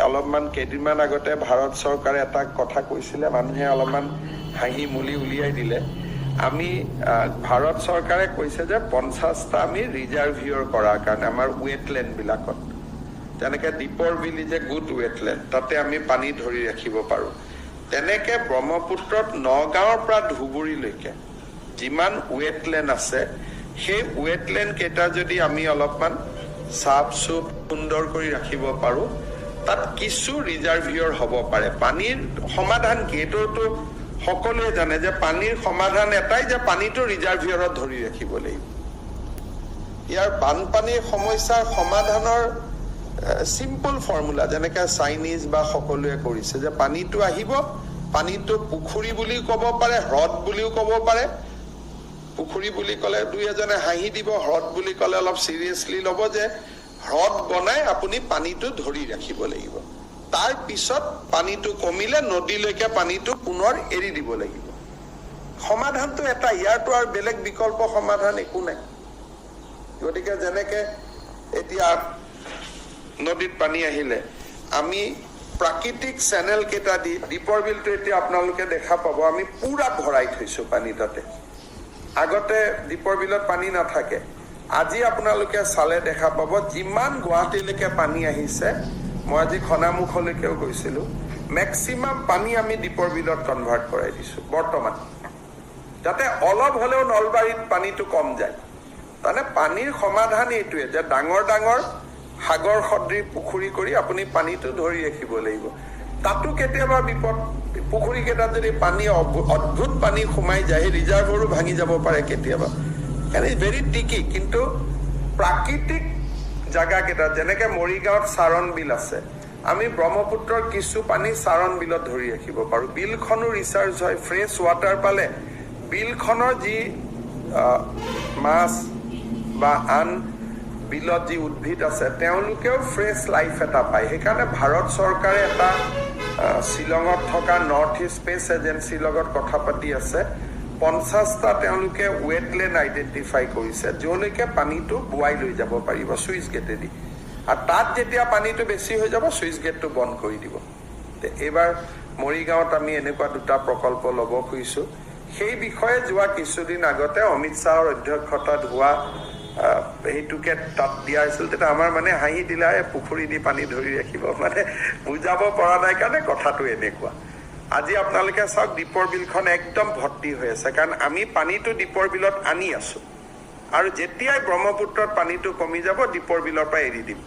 অলপমান কেইদিনমান আগতে ভাৰত চৰকাৰে এটা কথা কৈছিলে, মানুহে অলপমান হাঁহি মুলি উলিয়াই দিলে। আমি ভাৰত চৰকাৰে কৈছে যে 50টা আমি ৰিজাৰ্ভিয়ৰ কৰাৰ কাৰণে আমাৰ ৱেটলেণ্ডবিলাকত, যেনেকৈ দীপৰ বিল যে গুড ৱেটলেণ্ড, তাতে আমি পানী ধৰি ৰাখিব পাৰোঁ। তেনেকৈ ব্ৰহ্মপুত্ৰত নগাঁৱৰ পৰা ধুবুৰীলৈকে যিমান ৱেটলেণ্ড আছে, সেই ৱেটলেণ্ড কেইটা যদি আমি অলপমান চাফ চুফ সুন্দৰ কৰি ৰাখিব পাৰোঁ, তাত কিছু ৰিজাৰ্ভিয়ৰ হ'ব পাৰে। পানীৰ সমাধান কি, এইটোতো সকলোৱে জানে যে পানীৰ সমাধান এটাই যে পানীটো ৰিজাৰ্ভিয়ৰত ধৰি ৰাখিব লাগিব। ইয়াৰ বানপানীৰ সমস্যাৰ সমাধানৰ চিম্পল ফৰ্মুলা, যেনেকৈ চাইনিজ বা সকলোৱে কৰিছে, যে পানীটো আহিব, পানীটো পুখুৰী বুলিও ক'ব পাৰে, হ্ৰদ বুলিও ক'ব পাৰে। পুখুৰী বুলি ক'লে দুই এজনে হাঁহি দিব, হ্ৰদ বুলি ক'লে অলপ চিৰিয়াছলি ল'ব, যে হ্ৰদ বনাই আপুনি পানীটো ধৰি ৰাখিব লাগিব। তাৰ পিছত পানীটো কমিলে নদীলৈকে পানীটো পুনৰ এৰি দিব লাগিব। সমাধানটো এটা, ইয়াৰটো আৰু বেলেগ বিকল্প সমাধান একো নাই। গতিকে যেনেকে এতিয়া নদীত পানী আহিলে আমি প্ৰাকৃতিক চেনেল কেইটা দি, দীপৰ বিলটো এতিয়া আপোনালোকে দেখা পাব আমি পুৰা ভৰাই থৈছো পানী তাতে। আগতে দীপৰ বিলত পানী নাথাকে, আজি আপোনালোকে চালে দেখা পাব যিমান গুৱাহাটীলৈকে পানী আহিছে, মই আজি খনামুখলৈকেও গৈছিলো, মেক্সিমাম পানী আমি দীপৰ বিলত কনভাৰ্ট কৰাই দিছো বৰ্তমান, যাতে অলপ হলেও নলবাৰীত পানীটো কম যায়। তাৰমানে পানীৰ সমাধান এইটোৱে যে ডাঙৰ ডাঙৰ সাগৰ সদৃশ পুখুৰী কৰি আপুনি পানীটো ধৰি ৰাখিব লাগিব। তাতো কেতিয়াবা বিপদ, পুখুৰী কেইটাত যদি পানী অদ্ভুত পানী সোমাই যায়, সেই ৰিজাৰ্ভৰো ভাঙি যাব পাৰে কেতিয়াবা। ভেৰি টিকি। কিন্তু প্ৰাকৃতিক জাগা কেইটাত, যেনেকে মৰিগাঁৱত চাৰণ বিল আছে, আমি ব্ৰহ্মপুত্ৰৰ কিছু পানী চাৰণ বিলত ধৰি ৰাখিব পাৰো। বিলখনো ৰিচাৰ্জ হয়, ফ্ৰেছ ৱাটাৰ পালে বিলখনৰ যি মাছ বা আন বিলত যি উদ্ভিদ আছে তেওঁলোকেও ফ্ৰেছ লাইফ এটা পায়। সেইকাৰণে ভাৰত চৰকাৰে এটা শ্বিলঙত থকা নৰ্থ ইষ্ট স্পেচ এজেঞ্চিৰ লগত কথা পাতি আছে। 50টা তেওঁলোকে ৱেটলেণ্ড আইডেণ্টিফাই কৰিছে, য'লৈকে পানীটো বোৱাই লৈ যাব পাৰিব চুইচ গেটেদি। আৰু তাত যেতিয়া পানীটো বেছি হৈ যাব, চুইচ গেটটো বন্ধ কৰি দিব। এইবাৰ মৰিগাঁৱত আমি এনেকুৱা 2টা প্ৰকল্প ল'ব খুজিছো। সেই বিষয়ে যোৱা কিছুদিন আগতে অমিত শ্বাহৰ অধ্যক্ষতাত হোৱা সেইটোকে তাত দিয়া হৈছিল। তেতিয়া আমাৰ মানে হাঁহি দিলা, পুখুৰী দি পানী ধৰি ৰাখিব, মানে বুজাব পৰা নাই কাৰণে কথাটো এনেকুৱা। আজি আপোনালোকে চাওক, দীপৰ বিলখন একদম ভৰ্তি হৈ আছে, কাৰণ আমি পানীটো দীপৰ বিলত আনি আছো, আৰু যেতিয়াই ব্ৰহ্মপুত্ৰত পানীটো কমি যাব, দীপৰ বিলৰ পৰা এৰি দিম।